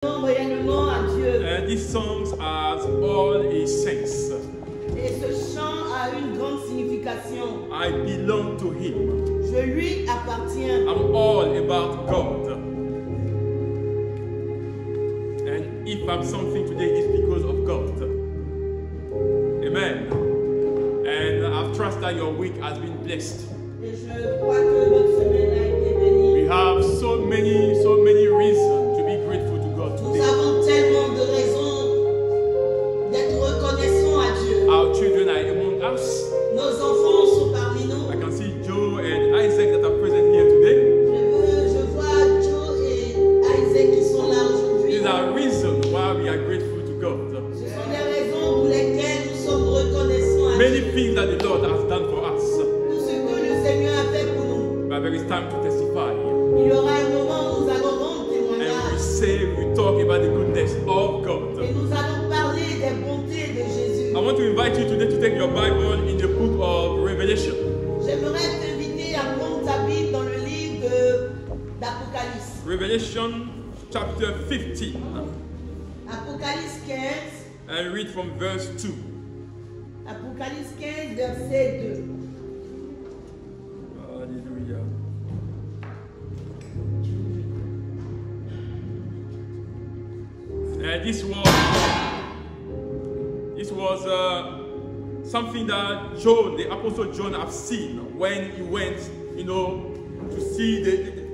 Réellement à Dieu. And this song has all its sense. Et ce chant a une grande signification. I belong to Him. Je lui appartiens. I'm all about God. And if I'm something today, it's because of God. Amen. And I trust that your week has been blessed. Et je crois que votre semaine a été bénie. We have so many reasons to be grateful to God Nous today. avons tellement de raisons d'être reconnaissants à Dieu. Our children are among us. Nos enfants sont parmi nous. I can see Joe and Isaac that are present here today. Je vois Joe et Isaac qui sont là aujourd'hui. These are reasons why we are grateful to God. Ce sont des raisons pour lesquelles nous sommes reconnaissants à Many Dieu. things that the Lord has done for us. Tout ce que le Seigneur a fait pour nous. But there is time to testify. Il y aura un moment où nous allons rendre And we témoignage. talk about the goodness of God. Et nous allons parler des bontés de Jésus. I want to invite you today to take your Bible in the book of Revelation. J'aimerais t'inviter à prendre ta Bible dans le livre d'Apocalypse. Revelation chapter 15. Apocalypse 15. And read from verse 2. Apocalypse 15, verset 2. Hallelujah. And this was something that John, the Apostle John, have seen when he went, to see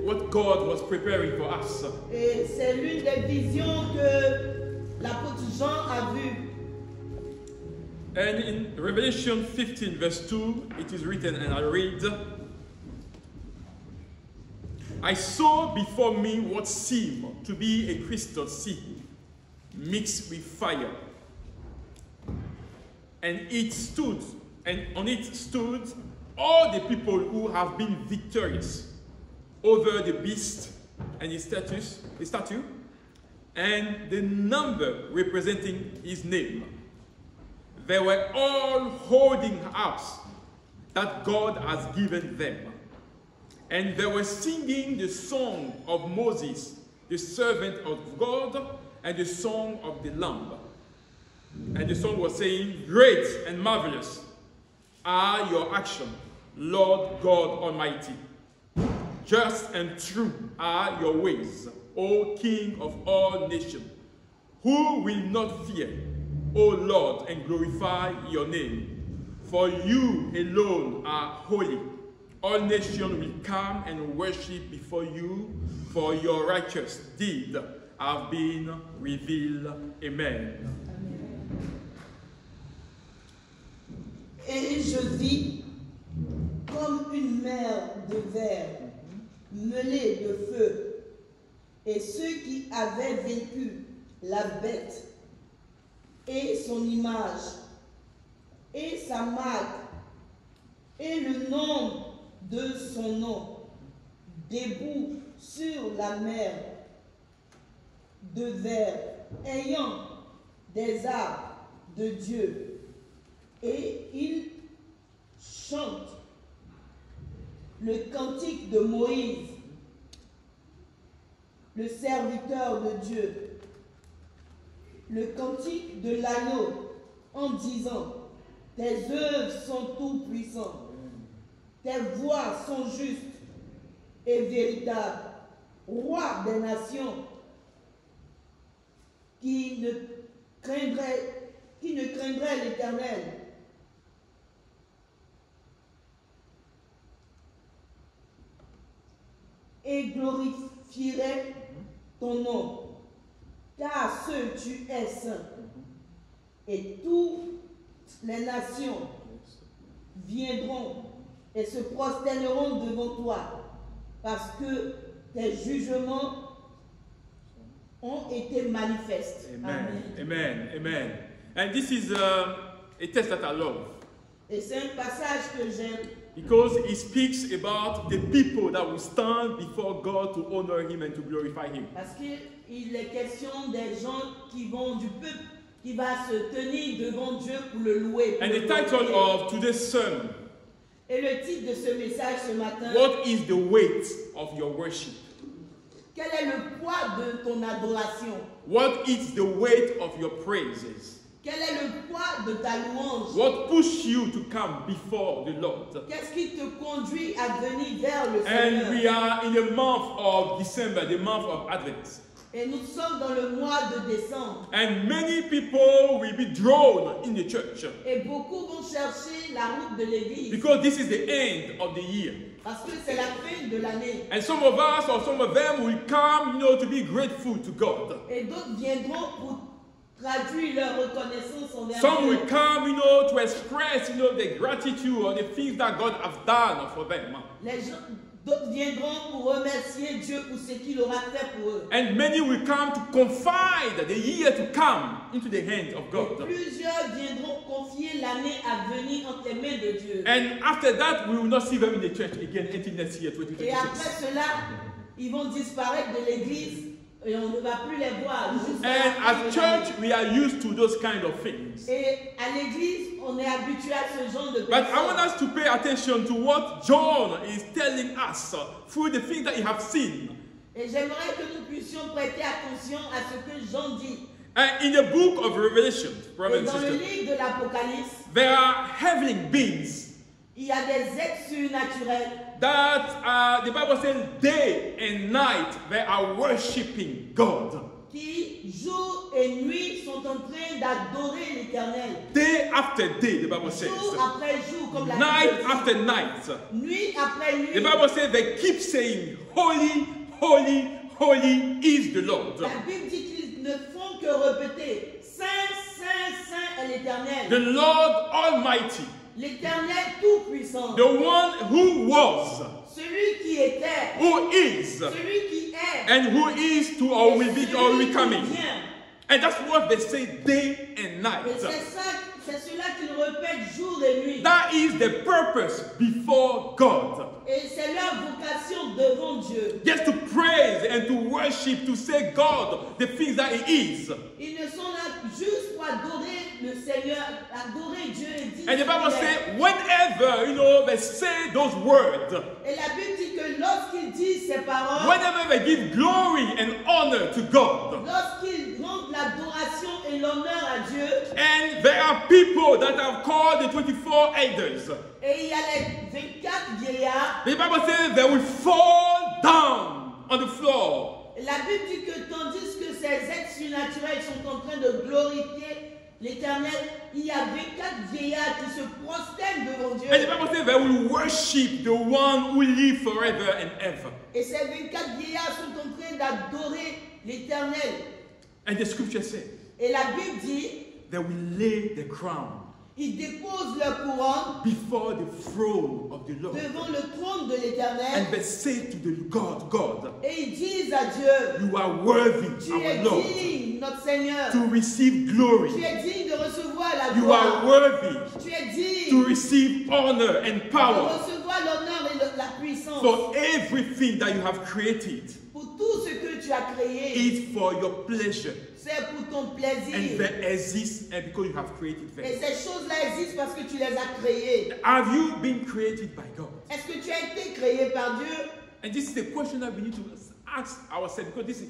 what God was preparing for us. Et c'est l'une des visions que l'apôtre Jean a vues. And in Revelation 15, verse 2, it is written, and I read, I saw before me what seemed to be a crystal sea mixed with fire. And on it stood all the people who have been victorious over the beast and his statue, and the number representing his name. They were all holding harps that God has given them. And they were singing the song of Moses, the servant of God, and the song of the Lamb. And the song was saying, great and marvelous are your actions, Lord God Almighty. Just and true are your ways, O King of all nations. Who will not fear, O Lord, and glorify your name? For you alone are holy. All nations will come and worship before you, for your righteous deeds have been revealed. Amen. Et je vis comme une mer de verre mêlée de feu, et ceux qui avaient vaincu la bête et son image et sa marque et le nom de son nom, debout sur la mer de verre, ayant des arcs de Dieu, et ils chantent le cantique de Moïse, le serviteur de Dieu, le cantique de l'agneau, en disant, tes œuvres sont tout puissantes, tes voies sont justes et véritables, roi des nations, qui ne craindrait l'Éternel. Et glorifierait ton nom, car seul tu es saint, et toutes les nations viendront et se prosterneront devant toi, parce que tes jugements ont été manifestes. Amen. Amen. Amen. And this is a text that I love. Et c'est un passage que j'aime. Because it speaks about the people that will stand before God to honor Him and to glorify Him. Parce qu'il est question des gens qui vont du peuple qui va se tenir devant Dieu pour le louer. And the title of today's sermon, et le titre de ce message ce matin, what is the weight of your worship? quel est le poids de ton adoration? What is the weight of your praises? Quel est le poids de ta louange? What pushes you to come before the Lord? Qu'est-ce qui te conduit à venir vers le And Seigneur? we are in the month of December, the month of Advent. Et nous sommes dans le mois de décembre. And many people will be drawn in the church Et beaucoup vont chercher la route de l'église. because this is the end of the year. Parce que c'est la fin de l'année. And some of us or some of them will come, to be grateful to God. Et d'autres viendront pour traduire leur reconnaissance envers Some Dieu. will come, to express, the gratitude or the things that God has done for them. D'autres viendront pour remercier Dieu pour ce qu'il aura fait pour eux. And many will come to confide the year to come into the hands of Et God. plusieurs viendront confier l'année à venir entre les mains de Dieu. And after that, we will not see them in the church again until next year, Et après 2026. cela, ils vont disparaître de l'église et on ne va plus les voir. jusqu'à la And fin as de church, l'année. we are used to those kind of things. Et à l'église, on est habitué à ce genre de But I want personnes. us to pay attention to what John is telling us through the things that he has seen. Et j'aimerais que nous puissions prêter attention à ce que Jean dit. In the book of Revelation, brothers Et and dans le sisters, livre de l'Apocalypse, there are heavenly beings il y a des êtres surnaturels that the Bible says day and night they are worshiping God. qui, jour et nuit, sont en train d'adorer l'Éternel. Day after day, the Bible says. Jour après jour, comme la Night Bible dit. after night. Nuit après nuit. The Bible says they keep saying, Holy, holy, holy is the Lord. La Bible dit qu'ils ne font que répéter Saint, Saint, Saint est l'Éternel. The Lord Almighty, L'Éternel tout-puissant. the one who was, Celui qui était. who is, Celui qui est. and who is to or will be or will coming. Vient. And that's what they say day and Et night. c'est cela qu'ils répètent jour et nuit. That is the purpose before God. Et c'est leur vocation devant Dieu. Just to praise and to worship, to say God, the things that He is. Ils ne sont là juste pour adorer le Seigneur, adorer Dieu et dire. And the Bible qu'il est. says, whenever, they say those words, Et la Bible dit que lorsqu'ils disent ces paroles, whenever they give glory and honor to God, lorsqu'ils rendent l'adoration et l'honneur à Dieu, and there are people that are called the 24 elders, et il y a les 24 vieillards, the Bible says they will fall down on the floor. et la Bible dit que tandis que ces êtres surnaturels sont en train de glorifier l'Éternel, il y a 24 vieillards qui se prosternent devant Dieu. And the Bible says they will worship the one who lives forever and ever. Et ces 24 vieillards sont en train d'adorer l'Éternel. And the scripture says Et la Bible dit, they will lay the crown ils déposent leur couronne before the throne of the Lord. devant le trône de l'Éternel And they say to the God, et ils disent à Dieu, you are worthy, tu our es Lord, digne, notre Seigneur. to receive Tu glory. es digne de recevoir la You are gloire. worthy Tu es digne to receive honor and de power recevoir l'honneur et la puissance. for everything that you have created. Pour tout ce que tu as créé, It's for your pleasure. c'est pour ton And plaisir. they exist and because you have created Et them. ces choses-là existent parce que tu les as créées. Have you been created by God? Est-ce que tu as été créé par Dieu? And this is a question that we need to ask ourselves because this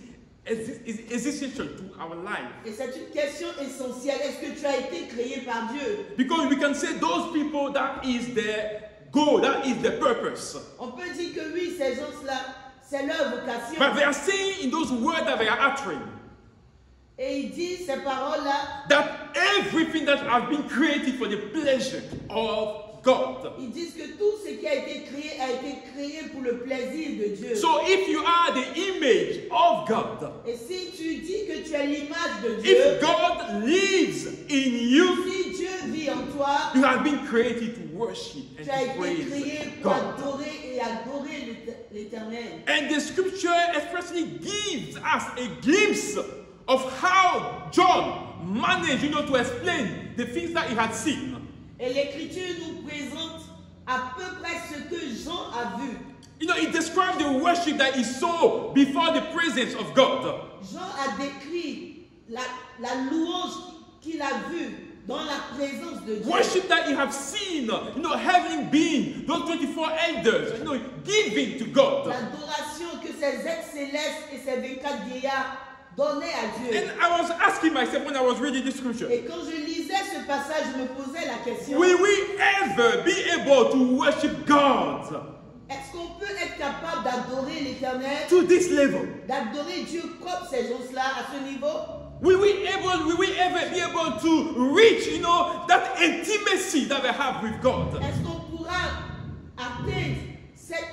is essential to our life. Et c'est une question essentielle. Est-ce que tu as été créé par Dieu? Because we can say those people, that is their goal, that is their purpose. On peut dire que oui, ces gens-là, c'est leur vocation. But they are saying in those words that they are uttering Et ils disent ces paroles-là, that everything that has been created for the pleasure of God. ils disent que tout ce qui a été créé pour le plaisir de Dieu. So if you are the image of God, Et si tu dis que tu es l'image de if Dieu, God lives in you, si Dieu vit en toi, you have been created to worship and tu as to été créé praise pour God. adorer et adorer l'Éternel. And the scripture especially gives us a glimpse of how John managed, to explain the things that he had seen. Et l'Écriture nous présente à peu près ce que Jean a vu. He described the worship that he saw before the presence of God. Jean a décrit la louange qu'il a vue dans la présence de Dieu. Worship that you have seen, heavenly being, those 24 elders, giving to God. L'adoration que ces êtres célestes et ces 24 vieillards donnaient à Dieu. And I was asking myself when I was reading this scripture, Et quand je lisais ce passage, je me posais la question, will we ever be able to worship God est-ce qu'on peut être capable d'adorer l'Éternel, to this level? d'adorer Dieu comme ces gens-là à ce niveau? Will we ever be able to reach, that intimacy that we have with God? Est-ce qu'on pourra atteindre cette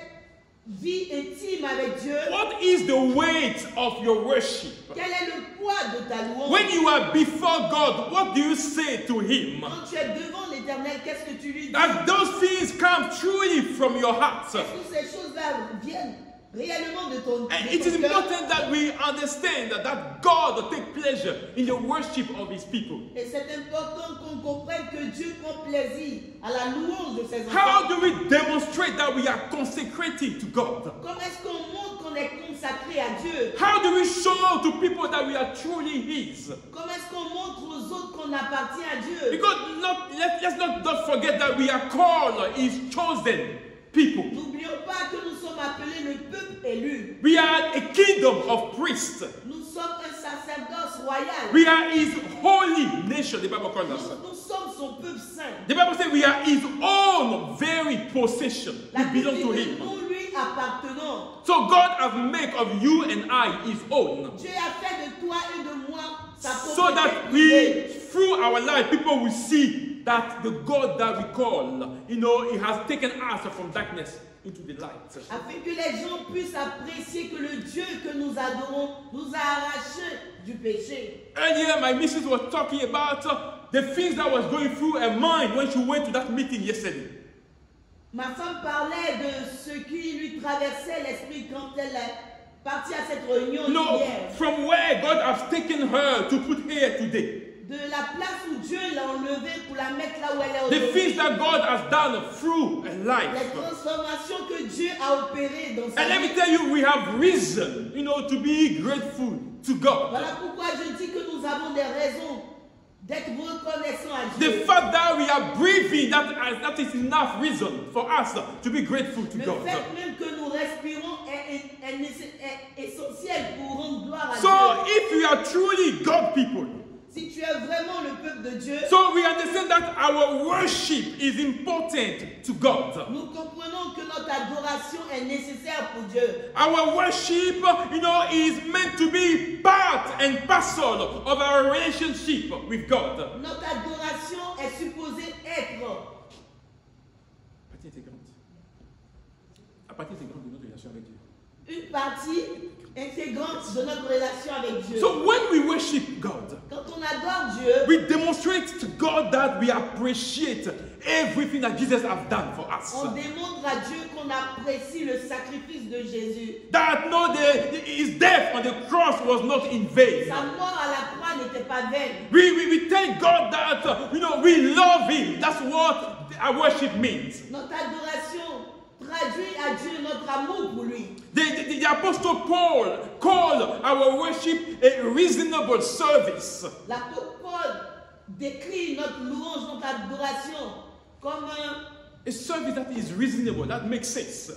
vie intime avec Dieu? What is the weight of your worship? Quel est le poids de ta louange? When you are before God, what do you say to Him? Quand tu es devant l'Éternel, qu'est-ce que tu lui dis? That those things come truly from your heart. Est-ce que ces choses-là viennent réellement de ton And de it ton is cœur? important that we understand that God takes pleasure in the worship of His people. Et c'est important qu'on comprenne que Dieu prend plaisir à la louange de ses enfants. How do we demonstrate that we are consecrated to God? Comment est-ce qu'on montre qu'on est consacré à Dieu? How do we show to people that we are truly His? Comment est-ce qu'on montre aux autres qu'on appartient à Dieu? Because let's not forget that we are called His chosen people. N'oublions pas que nous sommes appelés le peuple élu. We are a kingdom of priests. Nous sommes un sacerdoce royal. We are His holy nation. The Bible calls us. Nous sommes son peuple saint. The Bible says we are His own very possession. La We belong to Bible dit Him. que nous lui appartenons. So God has made of you and I His own. Dieu a fait de toi et de moi sa So that propriété we, privée. through our life, people will see that the God that we call, He has taken us from darkness into the light. Afin que les gens puissent apprécier que le Dieu que nous adorons nous a arrachés du péché. Earlier, my missus was talking about the things that was going through her mind when she went to that meeting yesterday. Ma femme parlait de ce qui lui traversait l'esprit quand elle est partie à cette réunion hier. From where God has taken her to put here today. De la place où Dieu l'a enlevée pour la mettre là où elle est The aujourd'hui. things that God has done through her Les life. transformations que Dieu a opérées dans sa And let me vie. tell you, we have reason, to be grateful to God. Voilà pourquoi je dis que nous avons des raisons d'être reconnaissants à The Dieu. fact that we are breathing, that is enough reason for us to be grateful to Le God. fait même que nous respirons est essentiel pour rendre gloire à So Dieu. if we are truly God people, Si tu es vraiment le peuple de Dieu, so we understand that our worship is important to God. nous comprenons que notre adoration est nécessaire pour Dieu. Our worship, is meant to be part and parcel of our relationship with God. Notre adoration est supposée être une partie intégrante de notre relation avec Dieu. So when we worship God, Quand on adore Dieu, we demonstrate to God that we appreciate everything that Jesus has done for us. on démontre à Dieu qu'on apprécie le sacrifice de Jésus. That His death on the cross was not in vain. Sa mort à la croix n'était pas vaine. We thank God that we love Him. That's what our worship means. Notre adoration traduit à Dieu notre amour pour lui. The Apostle Paul called our worship a reasonable service. L'apôtre Paul décrit notre louange, notre adoration comme A service that is reasonable, that makes sense.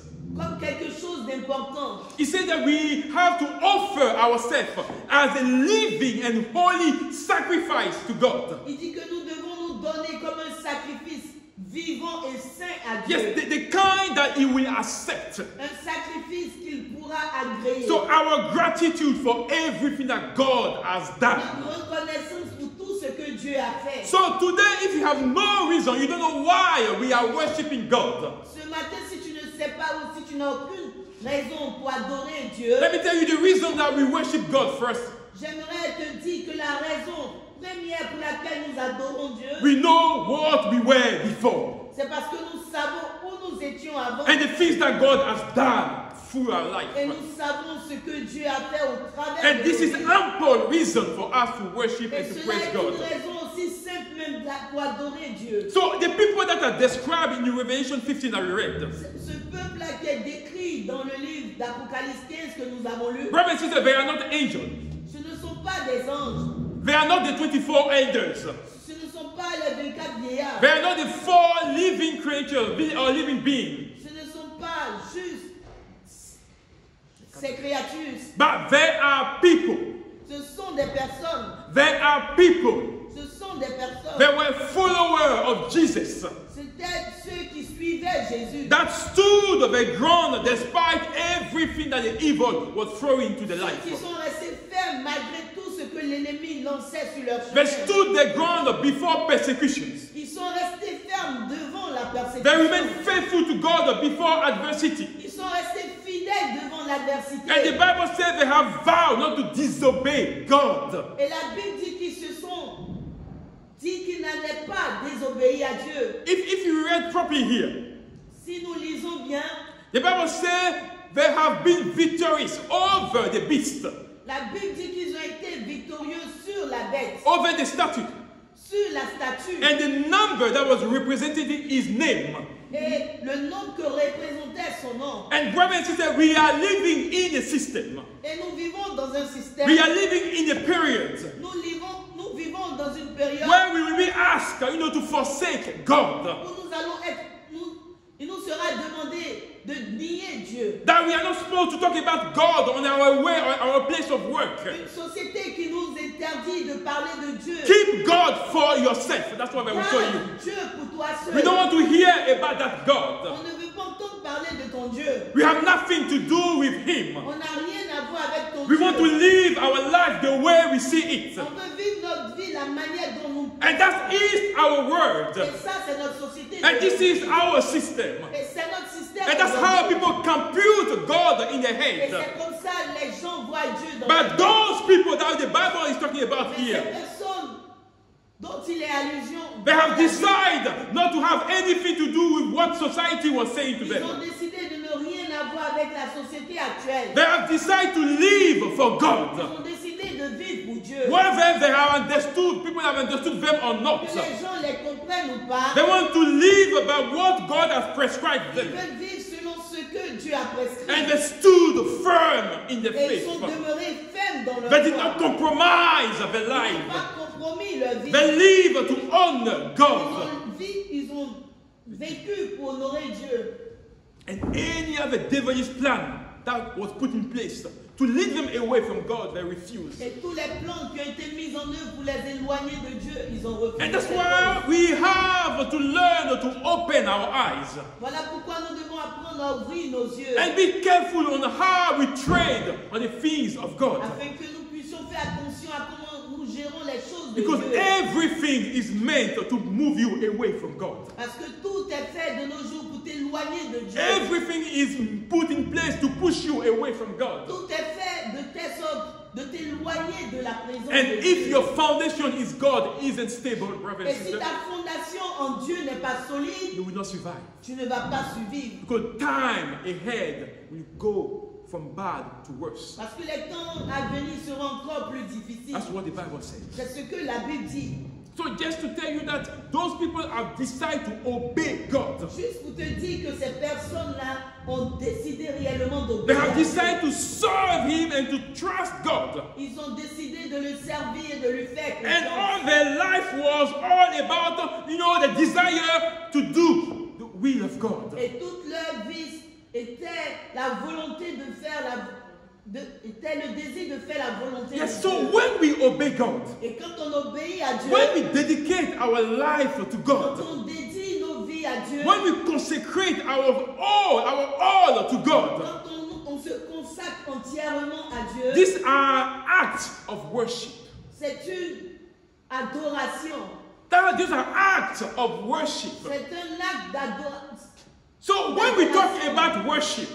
quelque chose d'important. He said that we have to offer ourselves as a living and holy sacrifice to God. Il dit que nous devons nous donner comme un sacrifice vivant et saint à Dieu. Yes, the kind that He will accept. Un sacrifice qu'il pourra agréer. So our gratitude for everything that God has done. Notre reconnaissance pour tout ce que Dieu a fait. So today, if you have no reason, you don't know why we are worshiping God, Ce matin, si tu ne sais pas ou si tu n'as aucune raison pour adorer Dieu, let me tell you the reason that we worship God first. j'aimerais te dire que la raison première pour laquelle nous adorons Dieu, We know what we were before c'est parce que nous savons où nous étions avant. and the things that God has done through our life. Et nous savons ce que Dieu a fait au travers And de this is nous. ample reason for us to worship Et and to cela praise est God. une raison aussi simple même pour adorer Dieu. So the people that are described in Revelation 15 that we read, Ce peuple-là qui est décrit dans le livre d'Apocalypse 15 que nous avons lu, brothers and sisters, they are not angels. ce ne sont pas des anges. They are not the 24 elders. Ce ne sont pas les 24 vieillards. They are not the 4 living creatures or living beings. Ce ne sont pas juste ces créatures, But they are people. ce sont des personnes. They are people. Ce sont des personnes. They were followers of Jesus. C'était ceux qui suivaient Jésus. That stood their ground despite everything that the evil was throwing into their Ceux qui life. sont restés fermes malgré tout ce que l'ennemi lançait sur leur They chemin. stood their ground before persecutions. Ils sont restés fermes devant la They persécution. remained faithful to God before adversity. Ils sont restés fidèles devant l'adversité. And the Bible says they have vowed not to disobey God. Et la Bible dit qu'ils n'allaient pas désobéir à Dieu. If you read properly here, Si nous lisons bien, the Bible says they have been victorious over the beast, la Bible dit qu'ils ont été victorieux sur la bête, over the statue. sur la statue. And the number that was represented is name. Et le nom que représentait son nom. And brothers and sisters, we are living in a system. Et nous vivons dans un système. We are living in a period Nous vivons dans une période where we will be asked, to forsake God. où il nous sera demandé de nier Dieu. That we are not supposed to talk about God on our way or our place of work. Une société qui nous interdit de parler de Dieu. Keep God for yourself. That's what I will show you. Garde Dieu pour toi seul. We don't want to hear about that God. On ne veut pas entendre parler de ton Dieu. We have nothing to do with Him. On n'a rien à voir avec ton We Dieu. want to live our life the way we see it. On veut vivre notre vie la manière dont nous And that is our Et word. ça, c'est notre société. And this is our system. Et c'est notre système. And that's how people compute God in their Et head. c'est comme ça les gens voient Dieu dans But those people that the Bible is talking about Mais ces here, personnes dont il est allusion, they have decided not to have anything to do with what society was saying to ils ont them. décidé de ne rien avoir avec la société actuelle. They have decided to live for Ils God. ont décidé de vivre pour Dieu. Whether they have understood, people have understood them or not. Que les gens les comprennent ou pas, They want to live about what God has prescribed ils them. veulent vivre selon ce que Dieu a prescrit. And they stood firm in the Et ils faith. sont demeurés fermes dans leur They did foi. not compromise their Ils n'ont life. pas compromis leur vie. They live to honor God. Ils ont vécu pour honorer Dieu. And any other devilish plan that was put in place to lead them away from God, they refused. Et tous les plans qui ont été mis en œuvre pour les éloigner de Dieu, ils ont refusé. And that's cette why chose. we have to learn to open our eyes Voilà pourquoi nous devons apprendre à ouvrir nos yeux. and be careful on how we trade on the things of God. Afin que nous puissions faire attention à comment nous gérons les choses de Because Dieu. everything is meant to move you away from God. Parce que tout est fait de nos jours pour t'éloigner de Dieu. Everything is put in place to push you away from God. Tout est fait de telle sorte de t'éloigner de la présence And de if Dieu. your foundation is God, isn't stable, brothers Et and si sisters, ta fondation en Dieu n'est pas solide, you will not survive. tu ne vas pas survivre. Because time ahead will go from bad to worse. Parce que les temps à venir seront encore plus difficiles. That's what the Bible says. C'est ce que la Bible dit. So just to tell you that those people have decided to obey God. Juste pour te dire que ces personnes-là ont décidé réellement They d'obéir. have à Dieu. decided to serve Him and to trust God. Ils ont décidé de le servir et de lui faire And all confiance. their life was all about, the desire to do the will of God. Et toute leur vie était la volonté de faire était le désir de faire la volonté Yes, de so Dieu. when we obey God, Et quand on obéit à Dieu, when we dedicate our life to quand God, on dédie nos vies à Dieu, when we consecrate our all to God, quand on se consacre entièrement à Dieu, these are acts of worship. c'est une adoration. These are acts of worship. C'est un acte d'adoration. So when we talk about worship,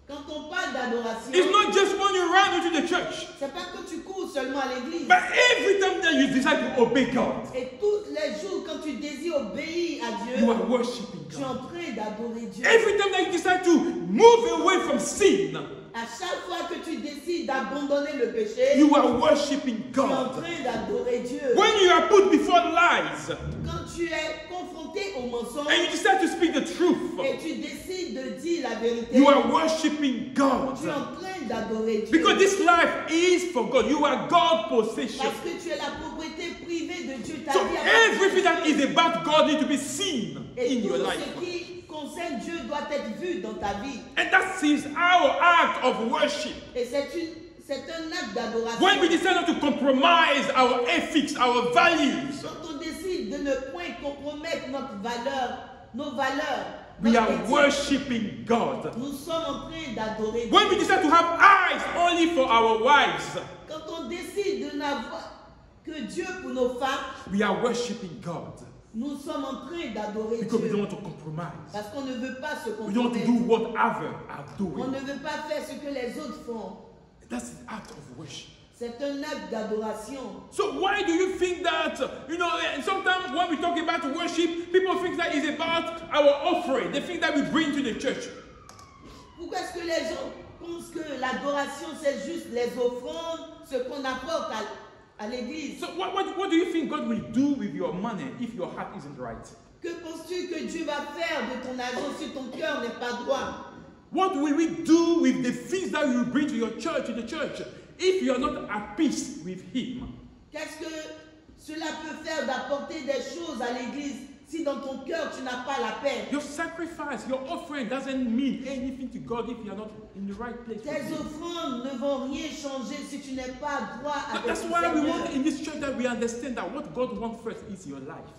Quand on parle d'adoration, it's not just when you run into the church, c'est pas que tu cours seulement à l'église. but every time that you decide to obey God, Et tous les jours, quand tu désires obéir à Dieu, you are worshiping tu es en God. train d'adorer Dieu. Every time that you decide to move away from sin, À chaque fois que tu décides d'abandonner le péché, you are worshiping tu es en God. train d'adorer Dieu. When you are put before lies Quand tu es confronté au mensonge and you decide to speak the truth, et tu décides de dire la vérité, you are worshiping God. tu es en train d'adorer Dieu. Because this life is for God. You are God's possession. Parce que tu es la propriété privée de Dieu. Ta So vie appartient everything à that Dieu. is about God needs to be seen Et in tout your ce life. qui concerne Dieu doit être vu dans ta vie. And that is our act of worship. Et c'est un acte d'adoration. When we decide not to compromise our ethics, our values, Quand on décide de ne point compromettre nos valeurs, we notre are éthique, worshiping God. nous sommes en train d'adorer When we Dieu. decide to have eyes only for our wives, Quand on décide de n'avoir que Dieu pour nos femmes, we are worshiping God. nous sommes en train d'adorer Because we Dieu. don't want to compromise. Parce qu'on ne veut pas se We don't want to do compromettre. what others are On doing. ne veut pas faire ce que les autres font. That's the act of worship. C'est un acte d'adoration. So why do you think that, sometimes when we talk about worship, people think that it's about our offering. They think that we bring to the church. Pourquoi est-ce que les gens pensent que l'adoration, c'est juste les offrandes, ce qu'on apporte à l'église? So what do you think God will do with your money if your heart isn't right? Que penses-tu que Dieu va faire de ton argent si ton cœur n'est pas droit? What will we do with the things that you bring to your church, to the church, if you are not at peace with Him? Qu'est-ce que cela peut faire d'apporter des choses à l'église si dans ton cœur tu n'as pas la paix? Your sacrifice, your offering doesn't mean anything to God if you are not in the right place. Tes offrandes ne vont rien changer si tu n'es pas droit avec That's le why we Seigneur. want in this church that we understand that what God wants first is your life.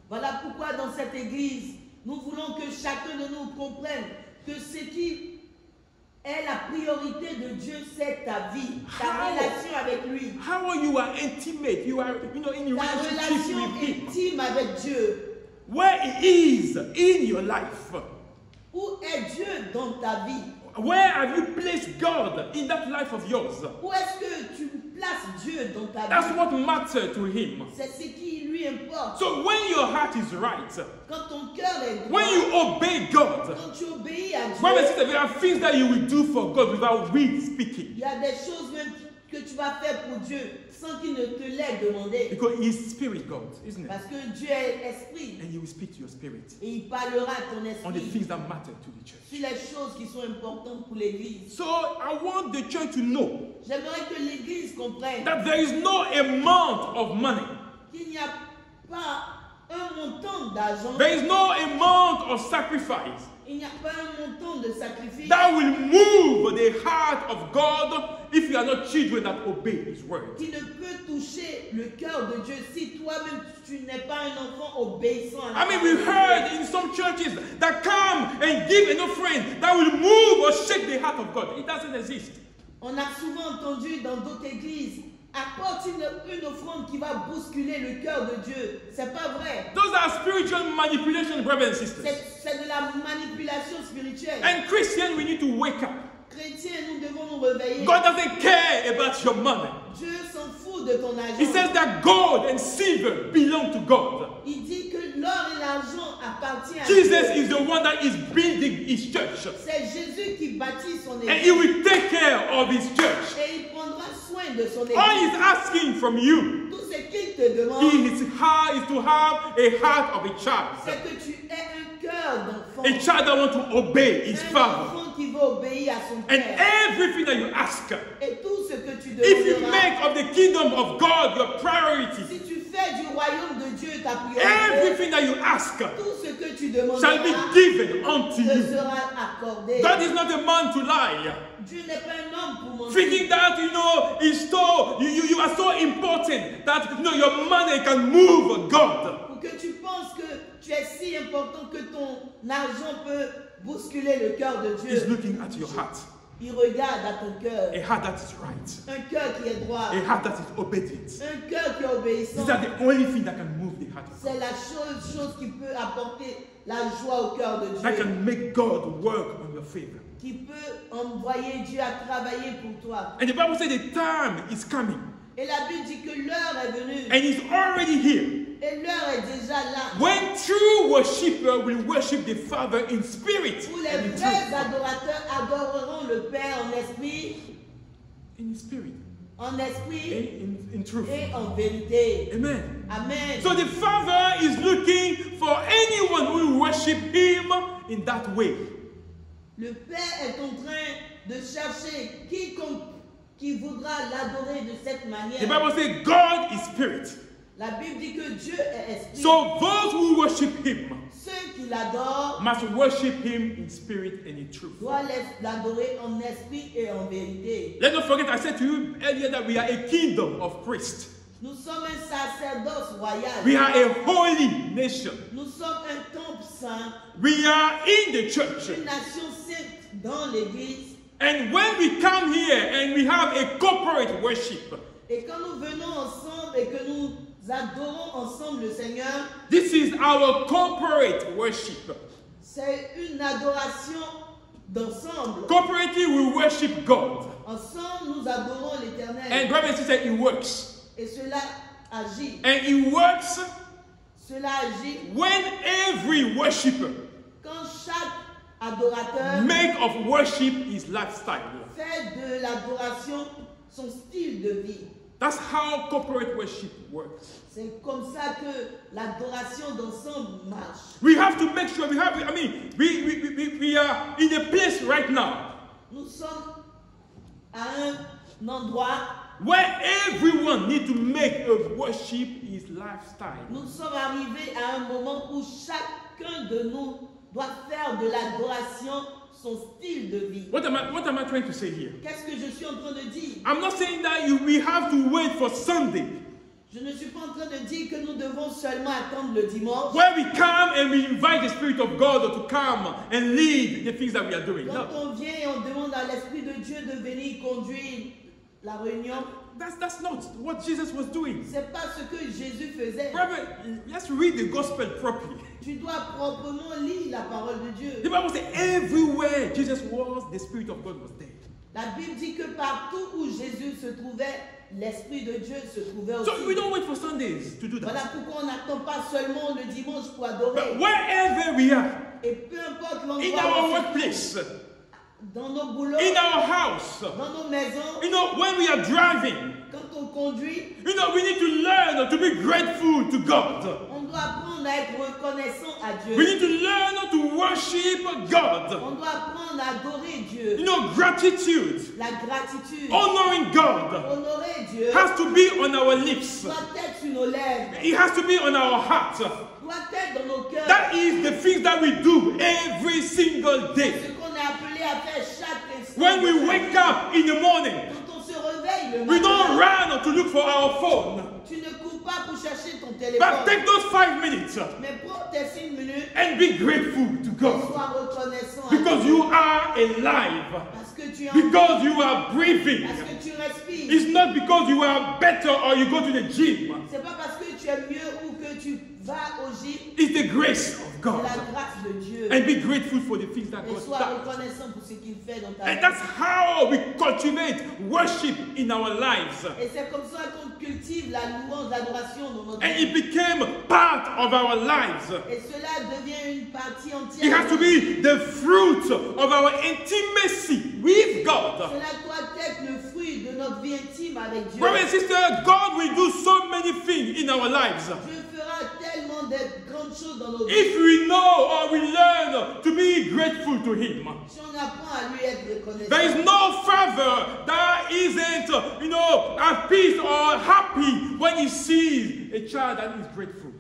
Voilà pourquoi dans cette église, nous voulons que chacun de nous comprenne que ce qui est la priorité de Dieu, c'est ta vie, ta How? relation avec lui, How you are intimate, you are in ta relationship relation with Him. intime avec Dieu. Where He is in your life. Où est Dieu dans ta vie? Where have you placed God in that life of yours? Où est-ce que tu places Dieu dans ta That's vie? what matters to Him. C'est ce qui lui importe. So when your heart is right, Quand ton cœur est droit, when you obey God, quand tu obéis à when we Dieu, see that there are things that you will do for God without we speaking, il y a des choses même que tu vas faire pour Dieu sans qu'il ne te l'ait demandé. because He is Spirit God, isn't it? Parce que Dieu est esprit And He will speak to your spirit et il parlera à ton on the esprit things that matter to the church. sur les choses qui sont importantes pour l'église. So I want the church to know J'aimerais que l'église comprenne that there is no amount of money, qu'il n'y a pas un montant d'argent, there is no amount of sacrifice il n'y a pas un montant de sacrifice that will move the heart of God if you are not children that obey His word. qui ne peut toucher le cœur de Dieu si toi-même tu n'es pas un enfant obéissant à la I mean, parole we de Dieu. heard in some churches that come and give an offering that will move or shake the heart of God. It doesn't exist. On a souvent entendu dans d'autres églises, apporte une offrande qui va bousculer le cœur de Dieu. C'est pas vrai. Those are spiritual manipulation, brothers and sisters. C'est de la manipulation spirituelle. And Christians, we need to wake up. Chrétiens, nous devons nous réveiller. God doesn't care about your money. Dieu s'en fout de ton He argent. says that gold and silver belong to God. Il dit que l'or et l'argent appartiennent à Jesus Dieu. is the one that is building His church. C'est Jésus qui bâtit son And He église. will take care of His church. Et il prendra soin de son All église. He's asking from you Tout ce qu'il te demande, is to have a heart of a child. c'est que tu aies un cœur d'enfant. A child that wants to obey his Un father. enfant qui va obéir à son And père. everything that you ask, Et tout ce que tu if you demanderas, make of the kingdom of God your priority, si tu fais du royaume de Dieu ta priorité, everything that you ask tout ce que tu shall be demanderas given unto te you. sera accordé. God is not a man to lie. Dieu n'est pas un homme pour mentir. Thinking that you are so important that your money can move God. Pour que tu penses que tu es si important que ton argent peut bousculer le cœur de He's Dieu. looking at your heart, Il regarde à ton cœur. a heart that is right, Un cœur qui est droit. a heart that is obedient. Un cœur qui est obéissant. These are the only thing that can move the heart of God, C'est la chose qui peut apporter la joie au cœur de that Dieu. can make God work on your favor. Qui peut envoyer Dieu à travailler pour toi. And the Bible says the time is coming, Et la Bible dit que l'heure est venue. and it's already here, Et l'heure est déjà là. when true worshippers will worship the Father in spirit Où and les in vrais truth. adorateurs adoreront le Père en esprit, In spirit en esprit and in truth. et en vérité. Amen. Amen. So the Father is looking for anyone who will worship Him in that way. Le Père est en train de chercher quiconque qui voudra l'adorer de cette The manière. Bible says God is spirit. La Bible dit que Dieu est esprit. So those who worship Him Ceux qui l'adores must worship him in spirit and in truth. dois l'adorer en esprit et en vérité. Let's not forget, I said to you earlier that we are a kingdom of priests. Nous sommes un sacerdoce royal. We are a holy nation. Nous sommes un temple saint, We are in the church. une nation sainte dans l'église. And when we come here and we have a corporate worship, Et quand nous venons ensemble et que nous adorons ensemble le Seigneur, this is our corporate worship. c'est une adoration d'ensemble. Corporately, we worship God. Ensemble, nous adorons l'Éternel. And brothers and sisters, it works. Et cela agit. And it works Cela agit when every worshiper quand chaque adorateur make of worship his lifestyle. fait de l'adoration son style de vie. That's how corporate worship works. C'est comme ça que l'adoration d'ensemble marche. We have to make sure we are in a place right now Nous sommes à un endroit, where everyone needs to make of worship his lifestyle. nous sommes arrivés à un moment où chacun de nous doit faire de l'adoration son style de vie. What am I trying to say here? Qu'est-ce que je suis en train de dire? I'm not saying that we have to wait for Sunday, Je ne suis pas en train de dire que nous devons seulement attendre le dimanche. where we come and we invite the Spirit of God to come and lead the things that we are doing. Quand No, on vient et on demande à l'Esprit de Dieu de venir conduire la réunion, that's not what Jesus was doing. c'est pas ce que Jésus faisait. Brother, let's read the gospel properly. Tu dois proprement lire la parole de Dieu. The Bible says everywhere Jesus was, the Spirit of God was there. La Bible dit que partout où Jésus se trouvait, l'Esprit de Dieu se trouvait aussi. So we don't wait for Sundays to do Voilà that. pourquoi on n'attend pas seulement le dimanche pour adorer. But wherever we are, Et peu importe in l'endroit, our où on se workplace, trouve, dans nos boulots, in our house, dans nos maisons, when we are driving, quand on conduit, we need to learn to be grateful to God. on doit apprendre à être reconnaissant à Dieu. We need to learn to worship God. On doit apprendre à adorer Dieu. Gratitude, La gratitude, honoring God honorer Dieu, has to be on our lips. doit être sur nos lèvres, It has to be on our heart. doit être dans nos cœurs. That is the things that we do every single day. Ce qu'on est appelé à faire chaque instant. When we de sa wake vie. up in the morning, Quand on se réveille le we don't matin, run to look for our phone. tu ne cours pas pour chercher ton téléphone. But take those 5 minutes Mais prends tes 5 minutes and be grateful to et God. sois reconnaissant à Because Dieu. you are alive. Parce que tu es en Because you are breathing. parce que tu respires. It's not because you are better or you go to the gym. C'est pas parce que tu es mieux ou que tu vas au gym. It's the grace of C'est God. la grâce de Dieu. And be grateful for the things that Et God sois does. reconnaissant pour ce qu'il fait dans ta And vie. that's how we cultivate worship in our lives. Et c'est comme ça qu'on cultive la louange, l'adoration dans notre And vie. it became part of our lives. Et cela devient une partie It entière. has to be the fruit of our intimacy with God. Cela doit être le fruit de notre vie intime avec Dieu. Brothers and sisters, God will do so many things in our lives. Dieu fera tellement de grandes choses dans nos vies. If we know or we learn to be grateful to Him. Si on apprend à lui être reconnaissant. There is no father that isn't, at peace or happy when he sees a child that is grateful.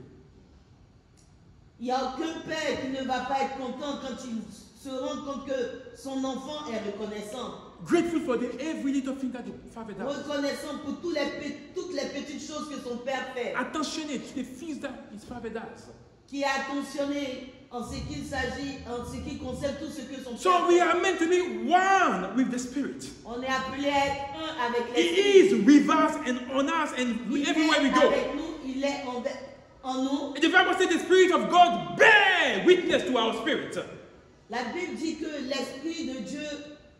Il n'y a aucun père qui ne va pas être content quand il se rend compte que son enfant est reconnaissant. Grateful for every little thing that the father does. Reconnaissant pour toutes les petites choses que son père fait. Attentionate to the things that his father does. Qui est attentionné en ce qu'il s'agit, en ce qui concerne tout ce que son So père we fait. are meant to be one with the Spirit. On est appelé à être un avec He l'Esprit. is with us and on us and Il everywhere we est go. avec nous, il est en nous. And the Bible says the Spirit of God bear witness to our spirit La Bible dit que l'Esprit de Dieu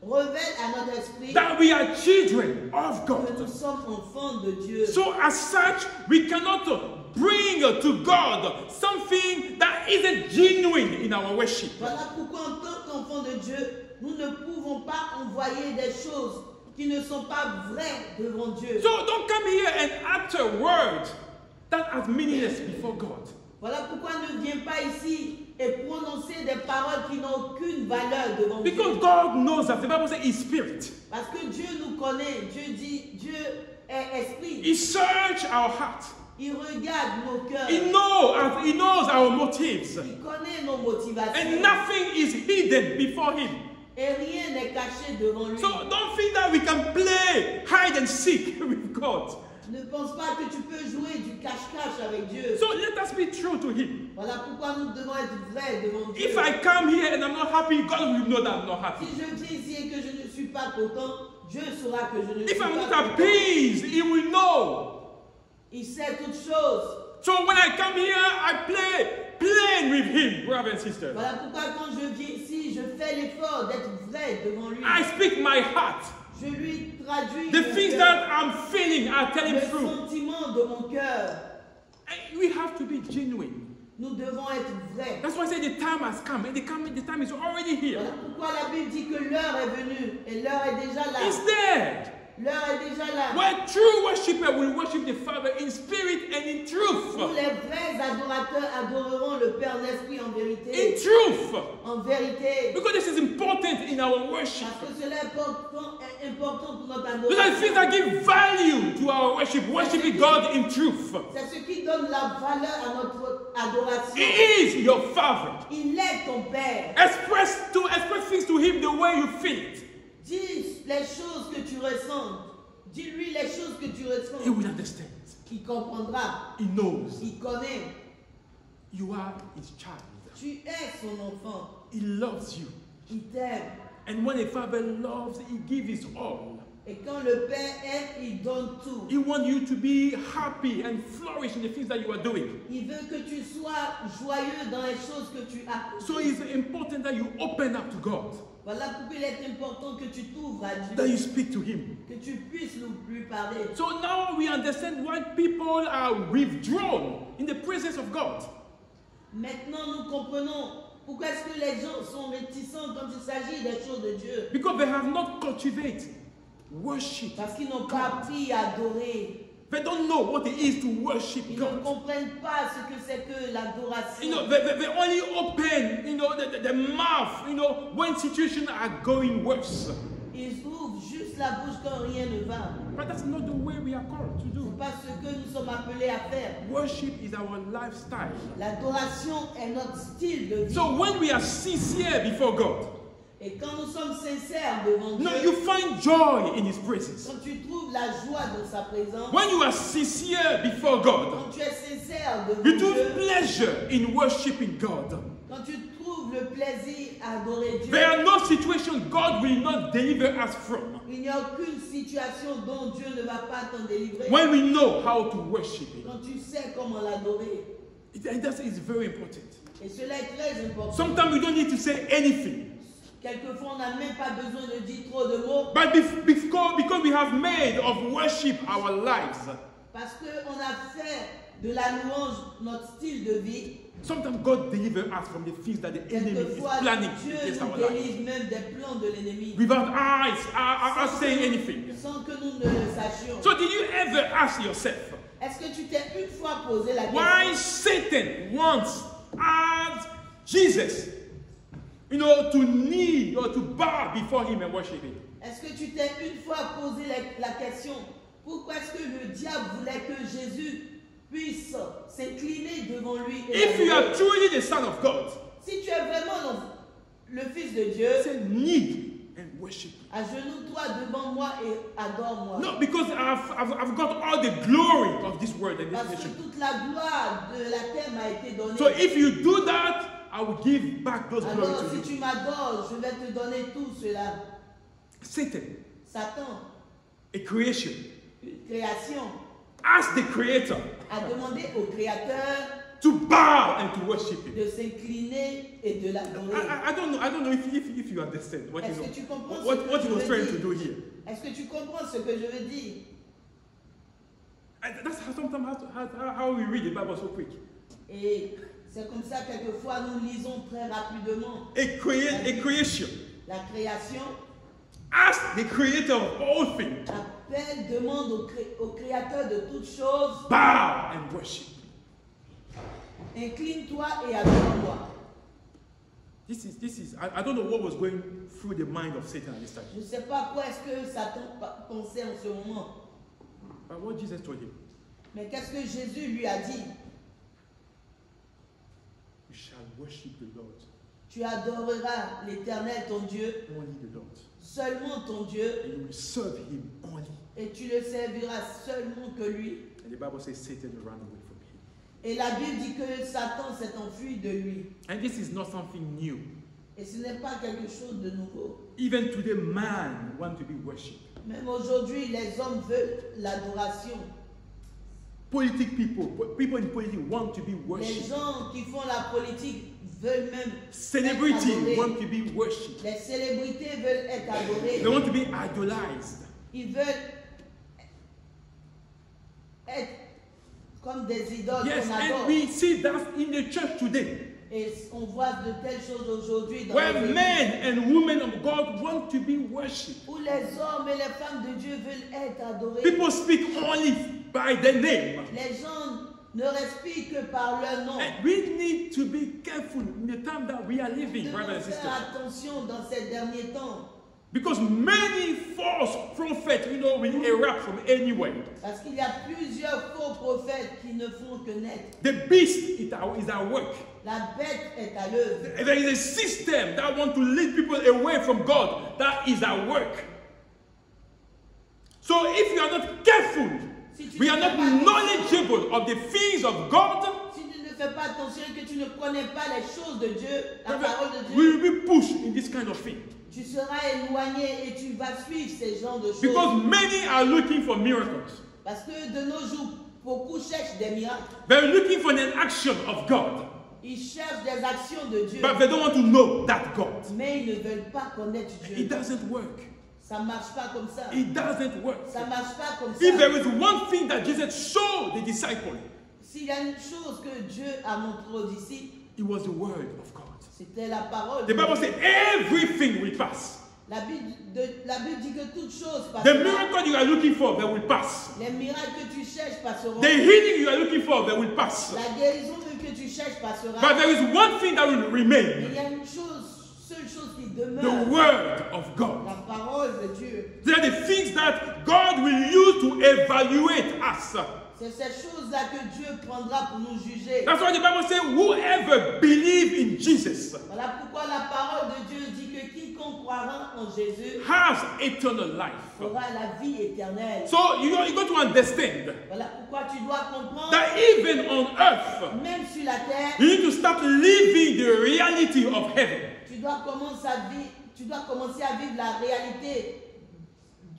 révèle à notre esprit that we are children of que God. nous sommes enfants de Dieu. So as such, we cannot bring to God something that isn't genuine in our worship. Voilà pourquoi en tant qu'enfants de Dieu, nous ne pouvons pas envoyer des choses qui ne sont pas vraies devant Dieu. So don't come here and utter words that are meaningless before God. Voilà pourquoi ne viens pas ici et prononcer des paroles qui n'ont aucune valeur devant Because Dieu. God knows us. The Bible says His Spirit. Parce que Dieu nous connaît. Dieu dit, Dieu est esprit. He search our heart. Il regarde nos cœurs. He knows our motives. Il connaît nos motivations. And nothing is hidden before him. Et rien n'est caché devant lui. So don't think that we can play hide and seek with God. Ne pense pas que tu peux jouer du cache-cache avec Dieu. So let us be true to him. Voilà pourquoi nous devons être vrais devant Dieu. If I come here and I'm not happy, God will know that I'm not happy. Si je viens ici et que je ne suis pas content, Dieu saura que je ne suis If pas I'm not content. appeased, He will know. Il sait toutes choses. So when I come here, I play with Him, brothers and sisters. Voilà pourquoi quand je viens ici, je fais l'effort d'être vrai devant lui. I speak my heart. Je lui traduis The things that I'm feeling, I tell Him le through. sentiment de mon cœur. And we have to be genuine. Nous devons être vrais. That's why I say the time has come, and the time is already here. Voilà pourquoi la Bible dit que l'heure est venue et l'heure est déjà là. It's there. L'heure est déjà là. Where true worshippers will worship the Father in spirit and in truth. Où les vrais adorateurs adoreront le Père en esprit en In vérité. truth. En vérité. Because this is important in our worship. Parce que cela est important pour notre Those are the things that adoration. give value to our worship, worshiping God in truth. C'est ce qui donne la valeur à notre adoration. He is your Father. Il est ton Père. Express things to Him the way you feel it. Dis les choses que tu ressens. Dis-lui les choses que tu ressens. He will understand. Il comprendra. He knows. Il connaît. You are His child. Tu es son enfant. He loves you. Il t'aime. And when a father loves, He gives His all. Et quand le Père aime, il donne tout. He wants you to be happy and flourish in the things that you are doing. Il veut que tu sois joyeux dans les choses que tu as. So it's important that you open up to God, Voilà pourquoi il est important que tu t'ouvres à that you Dieu. speak to Him. Que tu puisses lui parler. So now we understand why people are withdrawn in the presence of God. Maintenant, nous comprenons pourquoi est-ce que les gens sont réticents quand il s'agit des choses de Dieu. Because they have not cultivated worship. Parce qu'ils n'ont pas appris à adorer. They don't know what it is to worship Ils ne God. comprennent pas ce que c'est que l'adoration. You know, they only open, the mouth, when situations are going worse. Ils ouvrent juste la bouche quand rien ne va. But that's not the way we are called to Ce n'est do. pas ce que nous sommes appelés à faire. Worship is our lifestyle. L'adoration est notre style de vie. So when we are sincere before God, Et quand nous sommes sincères devant Dieu, you find joy in His presence. quand tu trouves la joie dans sa présence, When you are sincere before God, quand tu es sincère devant you Dieu, take pleasure in worshiping God. quand tu trouves le plaisir à adorer Dieu, There are no situations God will not deliver us from il n'y a aucune situation dont Dieu ne va pas t'en délivrer. when we know how to worship Him. Quand tu sais comment l'adorer. It's very important. Et cela est très important. Sometimes we don't need to say anything. Quelquefois, on n'a même pas besoin de dire trop de mots. But because we have made of worship our lives, Parce qu'on a fait de la louange notre style de vie. sometimes God delivers us from the things that the enemy is Quelquefois, planning Dieu against our nous lives. délivre même des plans de l'ennemi. Without us saying anything. Sans que nous ne le sachions. So did you ever ask yourself, Est-ce que tu t'es une fois posé la why question? Satan wants us, Jesus, to kneel or to bow before Him and worship Him? Est-ce que tu t'es une fois posé la question? Pourquoi est-ce que le diable voulait que Jésus puisse s'incliner devant lui? Et If you are l'adorer? truly the Son of God, Si tu es vraiment le Fils de Dieu, say kneel and worship Him. agenouille-toi devant moi et adore-moi. No, because I've got all the glory of this world and this Parce que nation. toute la gloire de la terre m'a été donnée. So if you do that, I will give back those glory Alors, to si you. tu m'adores, je vais te donner tout cela. Satan, Satan, a creation, création, ask the Creator a demandé au Créateur to bow and to worship Him. de s'incliner et de l'adorer. I don't know if you understand what Est-ce que tu comprends what ce he que was je trying veux to do dire? here. Est-ce que tu comprends ce que je veux dire? And that's how we read the Bible so quick. Et c'est comme ça quelquefois nous lisons très rapidement A creation. la création. Ask the Creator of all things. Appelle, demande au Créateur de toutes choses. Bow and worship. Incline-toi et adore-moi. This is. I don't know what was going through the mind of Satan at this time. Je ne sais pas quoi est-ce que Satan pensait en ce moment. But what Jesus told him, Mais qu'est-ce que Jésus lui a dit? You shall worship the Lord. Tu adoreras l'Éternel ton Dieu, Only the Lord. seulement ton Dieu, And you will serve him only. et tu le serviras seulement que lui. And the Bible says Satan ran away from him. Et la Bible dit que Satan s'est enfui de lui. And this is not something new. Et ce n'est pas quelque chose de nouveau. Even today, man wants to be worshipped. Même aujourd'hui, les hommes veulent l'adoration. People in politics want to be Les worshipped. gens qui font la politique veulent même Celebrity être adorés. want to be worshipped. Les célébrités veulent être adorées. They want to be idolized. Ils veulent être comme des idoles Yes, qu'on and adore. we see that in the church today, Et on voit de telles choses aujourd'hui dans where les églises, men and women of God want to be worshipped. où les hommes et les femmes de Dieu veulent être adorés. People speak only by their name. Les gens ne respirent que par leur nom. And we need to be careful in the time that we are living, Nous brothers and devons sisters. faire attention dans ces derniers temps. Because many false prophets, will erupt from anywhere. Parce qu'il y a plusieurs faux prophètes qui ne font que naître. The beast is at work. La bête est à l'œuvre. There is a system that wants to lead people away from God that is at work. So if you are not careful, we are not knowledgeable of the things of God, Si tu ne fais pas attention et que tu ne connais pas les choses de Dieu, la parole de we Dieu, will be pushed in this kind of thing. tu seras éloigné et tu vas suivre ces genres de choses. Because many are looking for miracles. Parce que de nos jours, beaucoup cherchent des miracles. They're looking for an action of God. Ils cherchent des actions de Dieu. But they don't want to know that God. Mais ils ne veulent pas connaître Dieu. It doesn't work. Ça ne marche pas comme ça. It doesn't work. Ça ne marche pas comme If there ça. is one thing that Jesus showed the disciples, S'il y a une chose que Dieu a montré aux disciples, it was the word of God. c'était la parole. The Bible says everything will pass. La Bible dit que toutes choses The passeront. miracle you are looking for, they will pass. Les miracles que tu cherches passeront. The healing you are looking for, they will pass. La guérison que tu cherches passera. But there is one thing that will Mais remain. il y a une chose, seule chose qui The demeure. word of God. La parole de Dieu. They are the things that God will use to evaluate us. C'est ces choses-là que Dieu prendra pour nous juger. That's why the Bible says, whoever believes in Jesus Voilà pourquoi la parole de Dieu dit que quiconque croira en Jésus has eternal life. aura la vie éternelle. So you got to understand Voilà pourquoi tu dois comprendre, that even on earth, même sur la terre, you need to start living the reality of heaven. tu dois commencer à vivre la réalité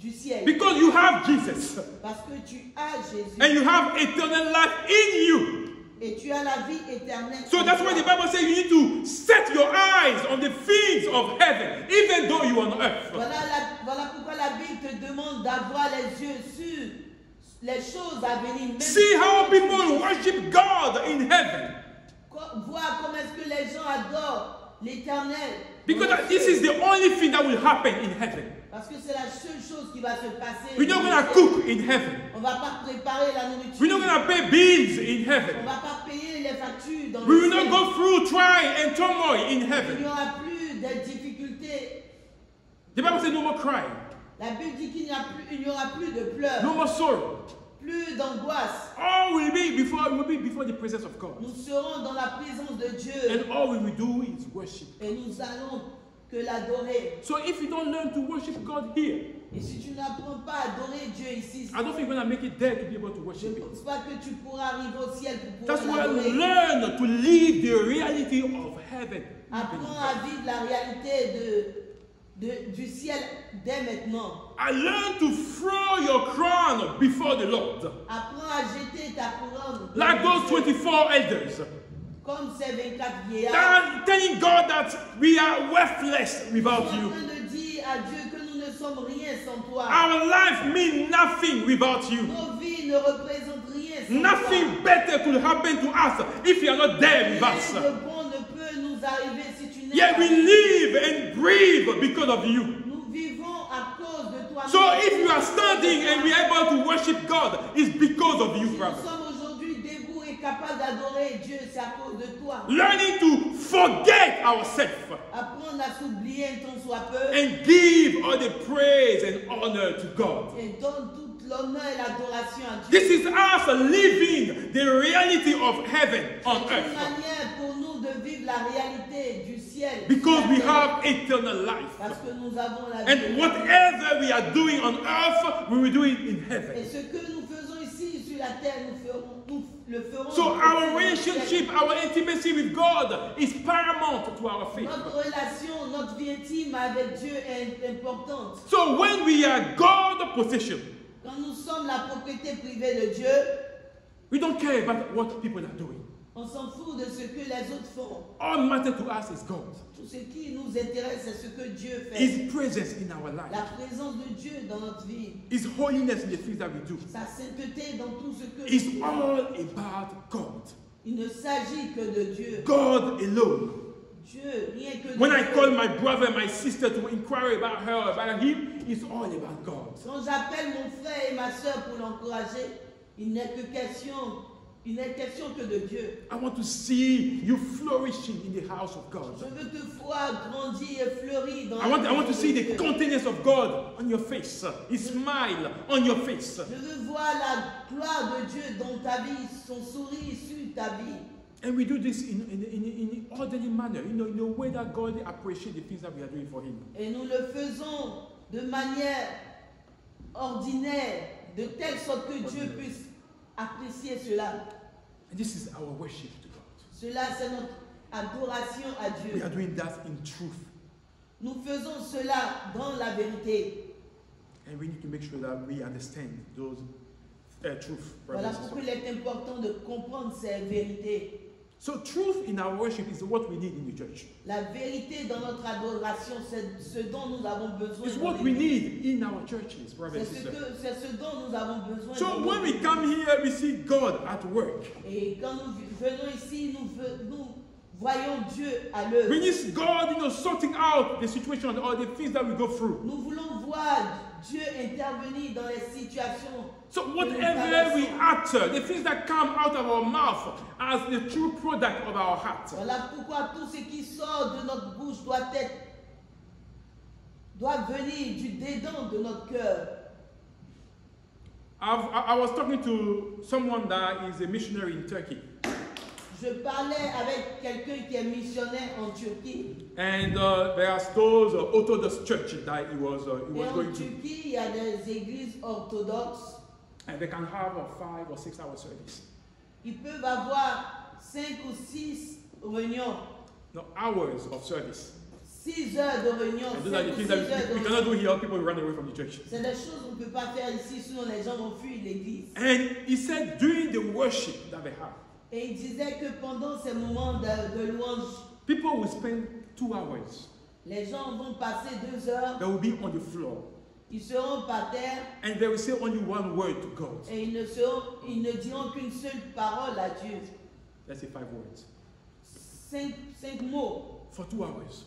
du ciel. Because you have Jesus Parce que tu as Jésus and you have eternal life in you. et tu as la vie éternelle. So that's why the Bible says you need to set your eyes on the things of heaven, even though you are on earth. Voilà pourquoi la Bible te demande d'avoir les yeux sur les choses à venir. Même See how people worship God in heaven. voir comment est-ce que les gens adorent l'Éternel. Because this is the only thing that will happen in heaven. Parce que c'est la seule chose qui va se passer. We're not going to cook in heaven. On ne va pas préparer la nourriture. We're not going to pay bills in On ne heaven. va pas payer les factures dans We le will ciel. not go through trial and turmoil in Il n'y heaven. aura plus de difficultés. The Bible says no more crying, La Bible dit qu'il n'y aura plus de pleurs, no more sorrow. plus d'angoisse. All will be before the presence of God. Nous serons dans la présence de Dieu And all we will do is worship. et nous allons que l'adorer. So if you don't learn to worship God here, Et si tu n'apprends pas à adorer Dieu ici, I don't think you're going to make it there to be able to je ne worship Him. pense pas que tu pourras arriver au ciel pour That's pouvoir why l'adorer. learn to live the reality of heaven. Apprends à vivre la réalité du ciel dès maintenant. I learn to throw your crown before the Lord. Apprends à jeter ta couronne. Like those 24 elders. Comme ces 24 vieillards. They're telling God that we are worthless Ils sont without en you. train de dire à Dieu que nous ne sommes rien sans toi. Our life means nothing without you. Nos vies ne représentent rien sans Nothing better could happen to us if you are not there with toi. us. Rien de bon ne peut nous arriver si tu n'es Yet pas we là. live and breathe because of you. Nous vivons à cause de toi. So if you are standing and we are able to worship God, it's because of you, Si nous brother. sommes aujourd'hui debout et capables d'adorer Dieu, c'est à cause de toi. Learning to forget ourselves Apprendre à s'oublier un tant soit peu and give all the praise and honor to God. et donne toute l'honneur et l'adoration à Dieu. This is us living the reality of heaven on C'est une earth. manière pour nous de vivre la réalité du ciel. Because sur we la terre. have eternal life. Parce que nous avons la vie. And whatever we are doing on earth, we will do it in Et heaven. ce que nous faisons ici sur la terre, nous le ferons. So dans le our ciel. relationship, our intimacy with God is paramount to our faith. Notre relation, notre vie intime avec Dieu est importante. So when we are God possession, Quand nous sommes la propriété privée de Dieu, we don't care about what people are doing. on s'en fout de ce que les autres font. All matter to us is God. Tout ce qui nous intéresse, c'est ce que Dieu fait. His presence in our La life. présence de Dieu dans notre vie. His holiness in the things that we do. Sa sainteté dans tout ce que It's nous faisons. all about God. Il ne s'agit que de Dieu. God alone. Dieu, rien que de When I Dieu. call my brother, my sister to inquire about her, about him, it's all about God. Quand j'appelle mon frère et ma soeur pour l'encourager, il n'est question que de Dieu. I want to see you flourishing in the house of Je God. veux te voir grandir et fleurir dans I want la to maison see de the Dieu. countenance of God on your face, His smile on your face. Je veux voir la gloire de Dieu dans ta vie, son sourire sur ta vie. And we do this in an orderly manner, in a way that God appreciates the things that we are doing for Him. Et nous le faisons de manière ordinaire, de telle sorte que Dieu puisse apprécier cela. And this is our worship to God. Cela, c'est notre adoration à We Dieu. are doing that in truth. Nous faisons cela dans la vérité. And we need to make sure that we understand those truth. Voilà brothers and pourquoi sisters. il est important de comprendre ces vérités. So truth in our worship is what we need in the church. La vérité dans notre adoration, c'est ce dont nous avons besoin. It's dans what we l'Église. need in our churches, brothers and sisters. C'est ce dont nous avons besoin. So dans when we l'Église. come here, we see God at work. Et quand nous venons ici, nous voyons Dieu à l'œuvre. We need God, sorting out the situation or the things that we go through. Nous voulons voir Dieu intervenir dans les situations. So que nous whatever we traversons. utter, the things that come out of our mouth as the true product of our heart. Voilà pourquoi tout ce qui sort de notre bouche doit venir du dedans de notre cœur. I was talking to someone that is a missionary in Turkey. Je parlais avec quelqu'un qui est missionnaire en Turquie. And there are those Orthodox church that he was Et en going to. Turquie, il y a des églises orthodoxes. And they can have a 5 or 6 hour service. Ils peuvent avoir 5 ou 6 réunions. No, hours of service. 6 heures de réunion. And those 5 are the ou things 6 heures that de we cannot do réunion. here, people will run away from the church. C'est des choses qu'on ne peut pas faire ici, sinon les gens vont fuir l'église. And he said during the worship that they have, Et il disait que pendant ces moments de louange, people will spend 2 hours. les gens vont passer 2 heures, They will be on the floor. ils seront par terre And they will say only one word to God. et ils ne diront qu'une seule parole à Dieu. Let's say 5 words. 5 mots For 2 hours.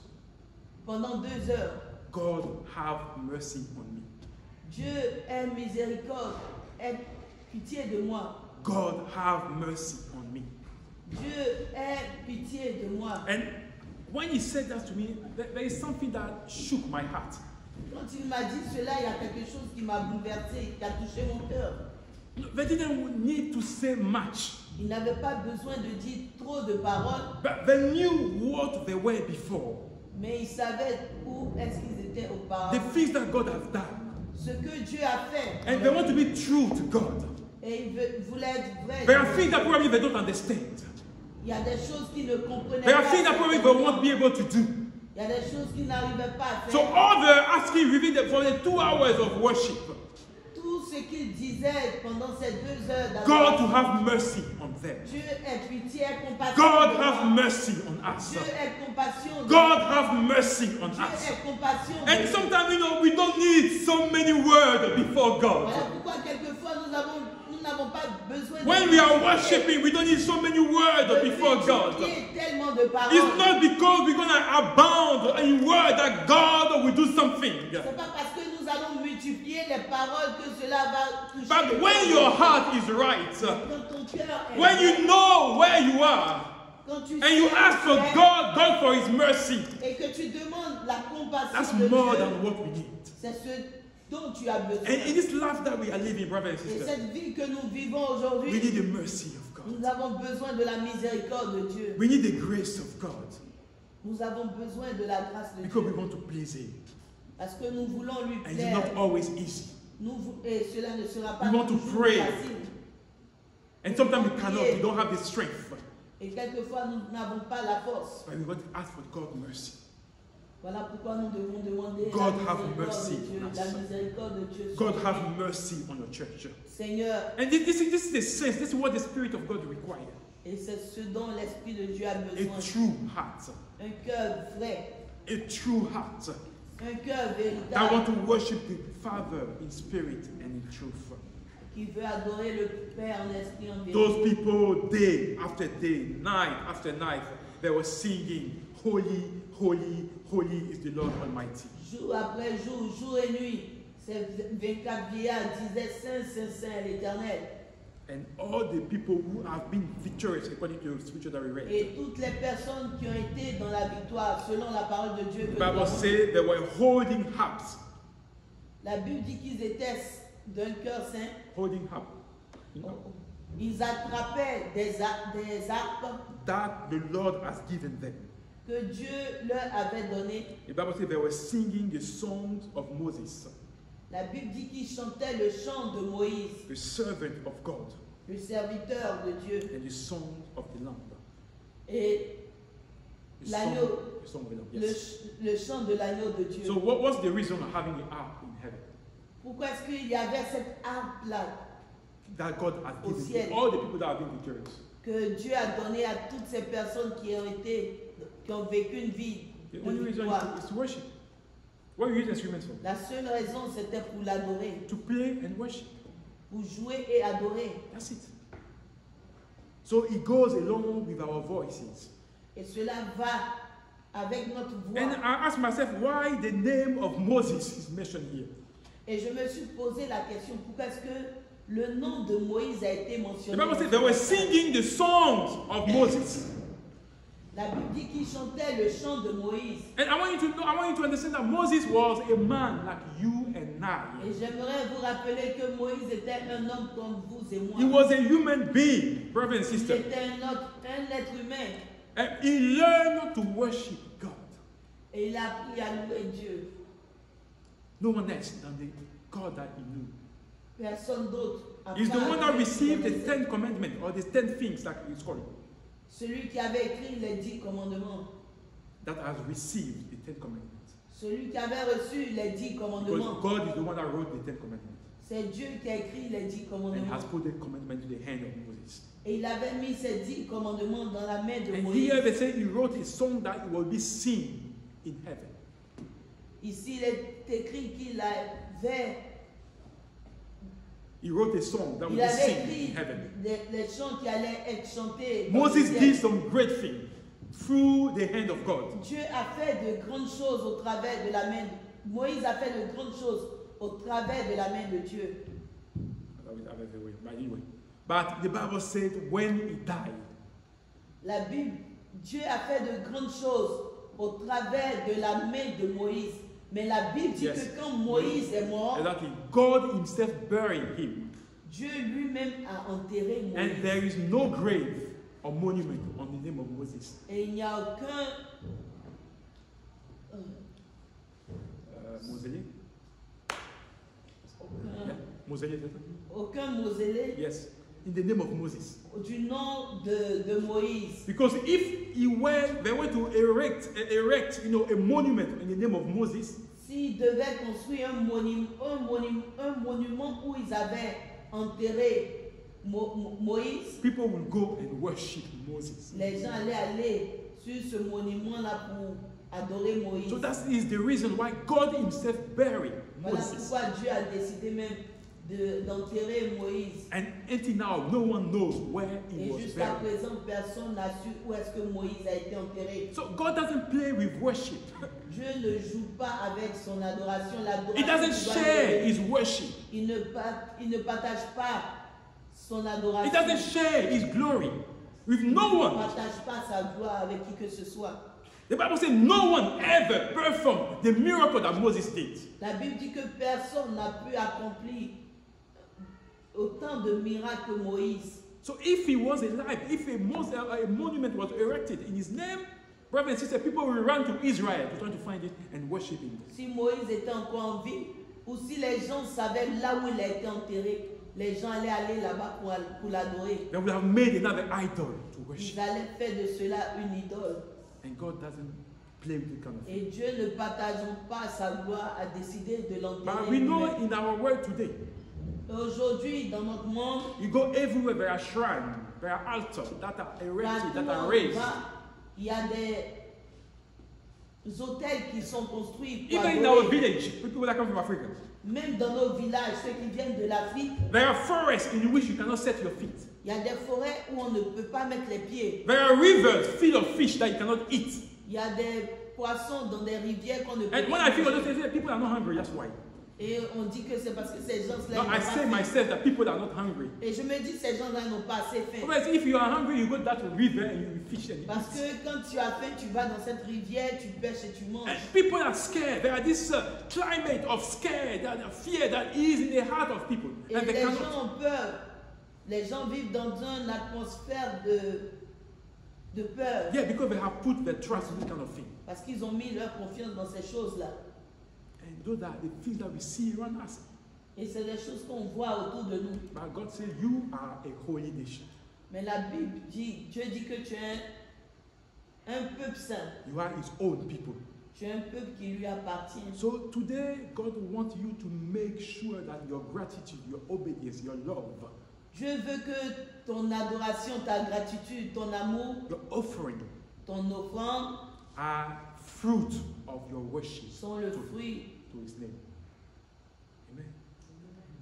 pendant 2 heures. God have mercy on me. Dieu ait miséricorde, ait pitié de moi. God have mercy on me. Dieu ait pitié de moi. And when he said that to me, there is something that shook my heart. Quand il m'a dit cela, il y a quelque chose qui m'a bouleversé, qui a touché mon cœur. They didn't need to say much, Il n'avait pas besoin de dire trop de paroles, but they knew what they were before. mais il savait où est-ce qu'ils étaient The auparavant. things that God has done. Ce que Dieu a fait. And they want to be true to God. Et il voulait être vrai. There are things that probably they don't understand. Il y a des choses qu'ils ne comprenaient There are pas. things that probably they won't be able to do. Il y a des choses qu'ils n'arrivaient pas à So faire. all they're asking for the 2 hours of worship, Tout ce qu'ils disaient pendant ces 2 heures God to d'adoration, have mercy on them. Dieu ait pitié, ait compassion. God de have moi. mercy on us. Dieu ait compassion. de God moi. have mercy on Dieu us. ait compassion. de And nous. sometimes, we don't need so many words before Voilà God. pourquoi quelquefois nous n'avons pas besoin de When we are worshiping, we don't need so many words before God. multiplier tellement de paroles. It's not because we're going to abound in word that God will do something. C'est pas parce que nous allons multiplier les paroles que cela va toucher. But le when cœur. your heart is right, Quand ton cœur est when you know where you are, quand tu and you sais ask for où tu es, God for His mercy, et que tu demandes la compassion that's de more Dieu, than what we need. c'est ce dont tu as besoin. And in this life that we are living, brothers and Et sisters, cette vie que nous vivons we aujourd'hui, need the mercy of God. nous avons besoin de la miséricorde de Dieu. We need the grace of God. Nous avons besoin de la grâce de Because we Dieu. want to please Him. Parce que nous voulons lui And it's plaire. not always easy. Et cela ne sera pas We want to toujours pray. facile. And sometimes we cannot, we don't have the strength. Et quelquefois, nous n'avons pas la force. But we want to ask for God's mercy. Voilà pourquoi nous devons demander God la have miséricorde mercy de Dieu. on us. La miséricorde de Dieu. God have mercy on your church. Seigneur, And this is the sense, this is what the Spirit of God requires. et c'est ce dont l'Esprit de Dieu a A besoin. true heart. Un cœur vrai. A true heart. Un cœur That want véritable to worship the Father in spirit and in truth. qui veut adorer le Père en esprit en vérité. Those people, day after day, night after night, they were singing, Holy, holy, holy is the Lord Almighty. Jour après jour, jour et nuit, ces 24 vieillards disaient Saint, Saint, Saint, l'Éternel. And all the people who have been victorious, according to the scripture that we read, Et toutes les personnes qui ont été dans la victoire, selon la parole de Dieu, the que Bible nous avons says they were holding harps. la Bible dit qu'ils étaient d'un cœur saint. Holding harp. Ils attrapaient des harpes That the Lord has given them. que Dieu leur avait données. The Bible says they were singing the songs of Moses, La Bible dit qu'ils chantaient le chant de Moïse, the servant of God, le serviteur de Dieu. and the song of the Lamb. Et The l'agneau, song of the Lamb, yes. le chant de l'agneau de Dieu. So what's the reason of having the harp in heaven? Pourquoi est-ce qu'il y avait cette harpe-là That God has Au given ciel. to all the people that have been victorious. que Dieu a donné à toutes ces personnes qui ont vécu une vie The de only reason victoire? is to worship. What do you use instruments for? La seule raison, c'était pour l'adorer, To play and worship. pour jouer et adorer. That's it. So it goes along with our voices. Et cela va avec notre voix. And I ask myself why the name of Moses is mentioned here. Et je me suis posé la question, pourquoi est-ce que le nom de Moïse a été The mentionné? Bible says they were singing the songs of Moses. La Bible dit qu'ils chantaient le chant de Moïse. And I want you to understand that Moses was a man like you and I. Et j'aimerais vous rappeler que Moïse était un homme comme vous et moi. He was a human being, brother and Il sister. était un être humain. And he learned to worship God. Et il a appris à louer Dieu. No one else than the God that he knew. Personne d'autre. à He's the part one that Dieu received the connaissait. 10 commandments or the 10 things that he's calling. Celui qui avait écrit les 10 commandements. That has received the 10 commandments. Celui qui avait reçu les 10 Because commandements. God is the one that wrote the 10 commandments. C'est Dieu qui a écrit les 10 And commandements. has put the commandment to the hand of Moses. Et il avait mis ces 10 commandements dans la main de And Moïse. here they say he wrote a song that will be seen in heaven. Ici, il est écrit qu'il avait, He wrote a song that will il be avait seen écrit in heaven. les chants qui allaient être chantés. dans Moses le ciel. did some great things through the hand of God. Dieu a fait de grandes choses au travers de la main. Moïse a fait de grandes choses au travers de la main de Dieu. But anyway, but the Bible said when he died, La Bible, Dieu a fait de grandes choses au travers de la main de Moïse. Mais la Bible dit Yes. que quand Moïse est mort, exactly, God himself buried him. Dieu lui-même a enterré And Moïse. there is no grave or monument on the name of Moses. Et il n'y a aucun Mausolée? aucun, Yeah? Mausolée, is it? aucun mausolée Yes, in the name of Moses. du nom de Moïse. Because if they were to erect, a monument in the name of Moses, S'ils devaient construire un monument où ils avaient enterré Moïse, people will go and worship Moses. les gens allaient aller sur ce monument-là pour adorer Moïse. So that is the reason why God himself buried Voilà Moses. pourquoi Dieu a décidé même d'enterrer Moïse. And until now, no one knows where he Et was jusqu'à buried. présent, personne n'a su où est-ce que Moïse a été enterré. So God doesn't play with worship. Dieu ne joue pas avec son adoration. He doesn't L'adoration, share his worship. il ne partage pas son He adoration. doesn't share his glory with no Il ne one. partage pas sa gloire avec qui que ce soit. The Bible says no one ever performed the miracle that Moses did. La Bible dit que personne n'a pu accomplir autant de miracles que Moïse. So if he was alive, if a monument was erected in his name, brothers and sisters, people will run to Israel to try to find it and worship him. Si Moïse était encore en vie, ou si les gens savaient là où il a été enterré, les gens allaient aller là-bas pour l'adorer. They would have made another idol to worship. Ils allaient faire de cela une idole. And God doesn't play with the kind of thing. Et Dieu ne partageant pas sa gloire a décidé de But l'enterrer. we know in our world today, Aujourd'hui, dans notre monde, you go everywhere, there are shrines, there are altars that are erected, that are partout où on raised. va, il y a des hôtels qui sont construits pour Even in our adorer. village, people that come from Africa, Même dans nos villages, ceux qui viennent de l'Afrique, there are forests in which you cannot set your feet. il y a des forêts où on ne peut pas mettre les pieds. There are rivers full of fish that you cannot eat. Il y a des poissons dans des rivières qu'on ne peut And when pas I think of manger. those things, people are not hungry, that's why. Et on dit que c'est parce que ces gens-là No, n'ont I pas say faim. myself that people are not hungry. Et je me dis ces gens-là n'ont pas assez faim. Otherwise, if you are hungry, you go to that river and you fish and you Parce eat. que quand tu as faim, tu vas dans cette rivière, tu pêches et tu manges. And people are scared. There are this climate of scare, that fear that is in the heart of people. Et And they les cannot. gens ont peur. Les gens vivent dans une atmosphère de peur. Yeah, because they have put their trust in this kind of thing. Parce qu'ils ont mis leur confiance dans ces choses-là. And those are the things that we see around us. Et c'est des choses qu'on voit autour de nous. But God says, you are a holy nation. Mais la Bible dit, Dieu dit que tu es un peuple saint. You are his own people. Tu es un peuple qui lui appartient. So today, God wants you to make sure that your gratitude, your obedience, your love, Dieu veut que ton adoration, ta gratitude, ton amour, your offering ton offrande are fruit of your worship sont le fruit, to his name. Amen.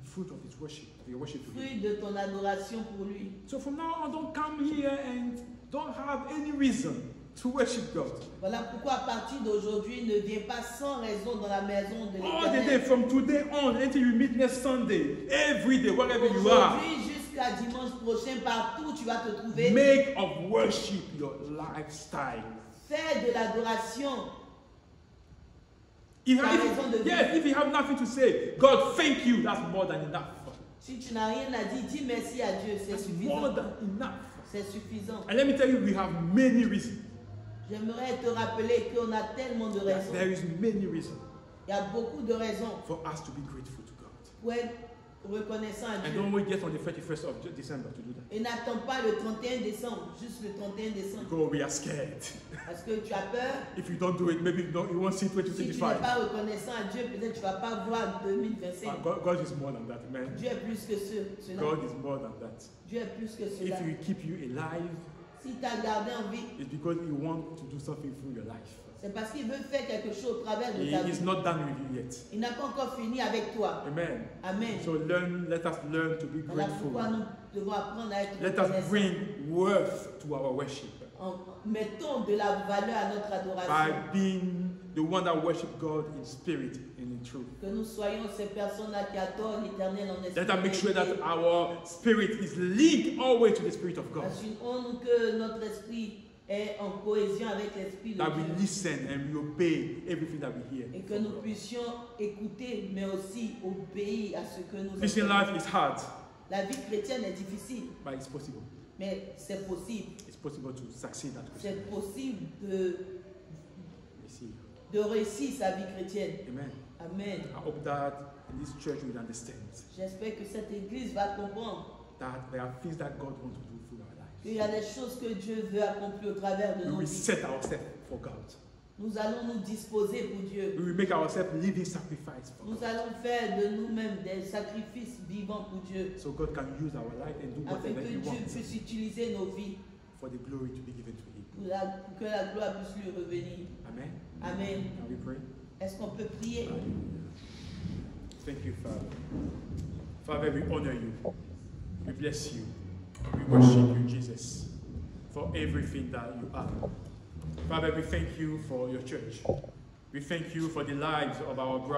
Fruit of his worship, of your worship to him. fruit de ton adoration pour lui. So from now on, don't come here and don't have any reason to worship God. Voilà pourquoi à partir d'aujourd'hui, ne viens pas sans raison dans la maison de All the day, l'Éternel. from today on until you meet next Sunday, every day, wherever you are, Aujourd'hui jusqu'à dimanche prochain, partout où tu vas te trouver, make of worship your lifestyle. fais de l'adoration. If, Ta raison de vivre. yes, if you have nothing to say, God, thank you, that's more than enough. Si tu n'as rien à dire, dis merci à Dieu, c'est That's more suffisant. than enough. C'est suffisant. And let me tell you, we have many reasons. J'aimerais te rappeler qu'on a tellement de raisons. There is many reasons Il y a beaucoup de raisons for us to be grateful to God. pour être reconnaissant à And Dieu. don't wait just on the 31st of December to do that. Et n'attends pas le 31 décembre, juste le 31 décembre. Because we are scared. Parce que tu as peur. If you don't do it, maybe you won't see Si tu n'es 2025. pas reconnaissant à Dieu, peut-être tu ne vas pas voir 2025. God is more than that, man. Dieu est plus que cela. God is more than that. Dieu est plus que cela. If He keep you alive, Si tu as gardé en vie, it's because He wants to do something through your life. c'est parce qu'il veut faire quelque chose au travers de He ta vie. is not done with you yet. Il n'a pas encore fini avec toi. Amen. Amen. So let us learn to be Voilà pourquoi grateful. nous devons apprendre à être Let us reconnaissants. bring worth to our worship Mettons de la valeur à notre by adoration. being the one that worship God in spirit and in truth. Que nous soyons ces personnes-là qui adorent l'Éternel en esprit. Let us make sure that et our spirit is linked always to the Spirit of God. assurons-nous que notre esprit est en cohésion avec l'esprit de That we Dieu. listen and we obey everything that we hear. Et que nous puissions écouter, mais aussi obéir à ce que nous Christian entendons. life is hard, La vie chrétienne est difficile, but it's possible. mais c'est possible. It's possible to succeed at Christian. C'est possible de Receive. réussir sa vie chrétienne. Amen. Amen. I hope that this church will understand J'espère que cette église va comprendre that there are things that God wants to do through our qu'il lives. y a des choses que Dieu veut accomplir au travers de We nos will vies. set ourselves for God. Nous allons nous disposer pour Dieu. We will make ourselves living sacrifice for Nous God. allons faire de nous-mêmes des sacrifices vivants pour Dieu, So God can use our life and do afin whatever que He Dieu wants puisse utiliser nos vies for the glory to be given to Him. pour que la gloire puisse lui revenir. Amen. Amen. Can we pray? Est-ce qu'on peut prier? Thank you, Father. Father, we honor you. We bless you. We worship you, Jesus, for everything that you are. Father, we thank you for your church. We thank you for the lives of our brothers.